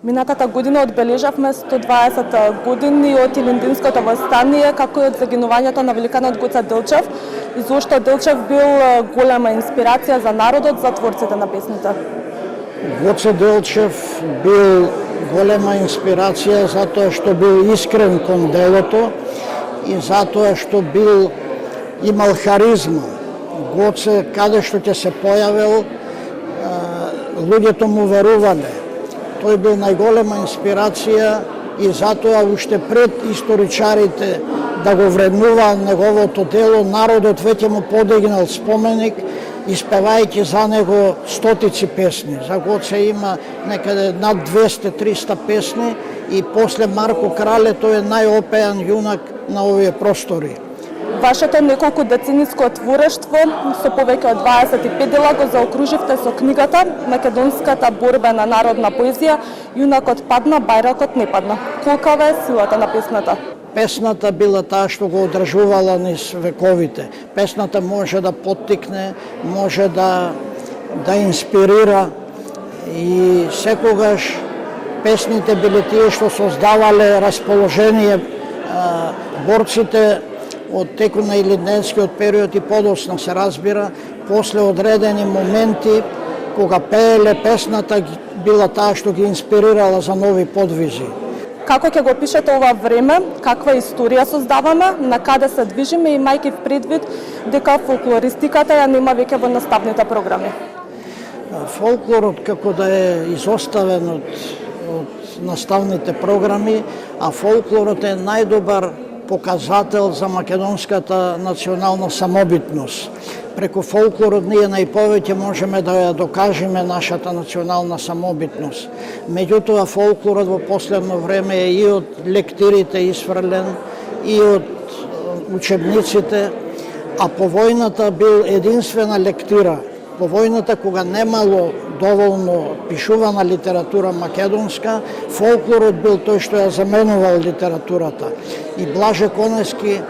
Минатата година одбележавме 120 години од Илиндинското востание, како и од загинувањето на великанот Гоце Делчев, и зошто Делчев бил голема инспирација за народот, за творците на песните. Гоце Делчев бил голема инспирација затоа што бил искрен кон делото и затоа што имал харизма. Гоце, каде што ќе се појавил, луѓето му верувале. Тој бил најголема инспирација и затоа уште пред историчарите да го вреднуваат неговото дело, народот веќе му подигнал споменик, испевајќи за него стотици песни. За Гоце има некаде над 200-300 песни и после Марко Крале тој е најопеан јунак на овие простори. Вашето неколку децениско творештво со повеќе од 25 дела го заокруживте со книгата Македонската борбена народна поезија Јунакот падна, бајракот не падна. Колкава е силата на песната? Песната била таа што го одржувала низ вековите. Песната може да поттикне, може да инспирира и секогаш песните били тие што создавале расположение борците од текот на илинденскиот период и подоцна се разбира, после одредени моменти кога пееле песната била таа што ги инспирирала за нови подвизи. Како ќе го пишете ова време, каква историја создаваме, на каде се движиме, имајќи предвид дека фолклористиката ја нема веќе во наставните програми? Фолклорот како да е изоставен од наставните програми, а фолклорот е најдобар показател за македонската национална самобитност. Преку фолклорот ние најповеќе можеме да ја докажеме нашата национална самобитност. Меѓутоа фолклорот во последно време е и од лектирите исфрлен, и од учебниците, а по војната бил единствена лектира. По војната, кога немало доволно пишувана литература македонска, фолклорот бил тој што ја заменувал литературата. И Блаже Конески,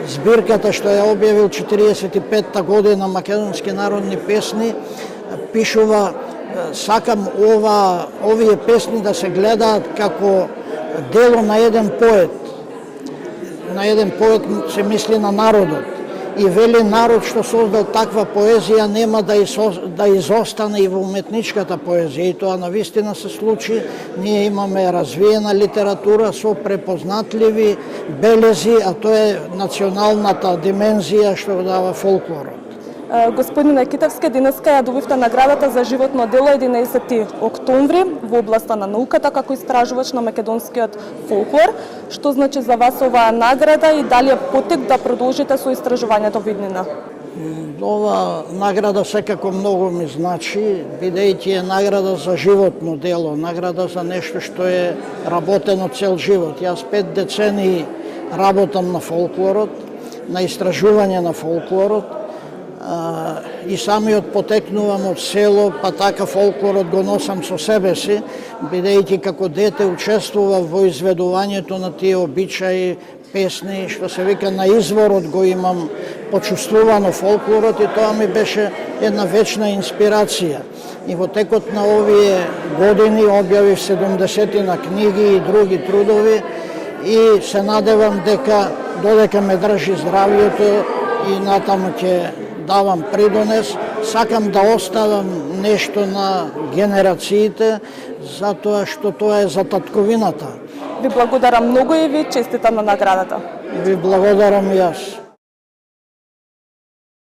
збирката што ја објавил 45-та година македонски народни песни, пишува: сакам овие песни да се гледаат како дело на еден поет. На еден поет се мисли на народот. И вели народ што создал таква поезија нема да изостане и во уметничката поезија. И тоа навистина се случи. Ние имаме развиена литература со препознатливи белези, а тоа е националната димензија што дава фолклорот. Господине Китевски, денеска ја добивте наградата за животно дело 11 октомври во областа на науката како истражувач на македонскиот фолклор. Што значи за вас оваа награда и дали е поттик да продолжите со истражувањето во иднина? Ова награда секако многу ми значи, бидејќи е награда за животно дело, награда за нешто што е работено цел живот. Јас 5 децении работам на фолклорот, на истражување на фолклорот, и самиот потекнувам од село, па така фолклорот го носам со себе си, бидејќи како дете учествував во изведувањето на тие обичаи, песни, што се вика на изворот го имам почувствувано фолклорот и тоа ми беше една вечна инспирација. И во текот на овие години објавив 70 на книги и други трудови и се надевам дека додека ме држи здравјето и натаму ќе давам придонес, сакам да оставам нешто на генерациите, затоа што тоа е за татковината. Ви благодарам многу и ви честитам на наградата. Ви благодарам и јас.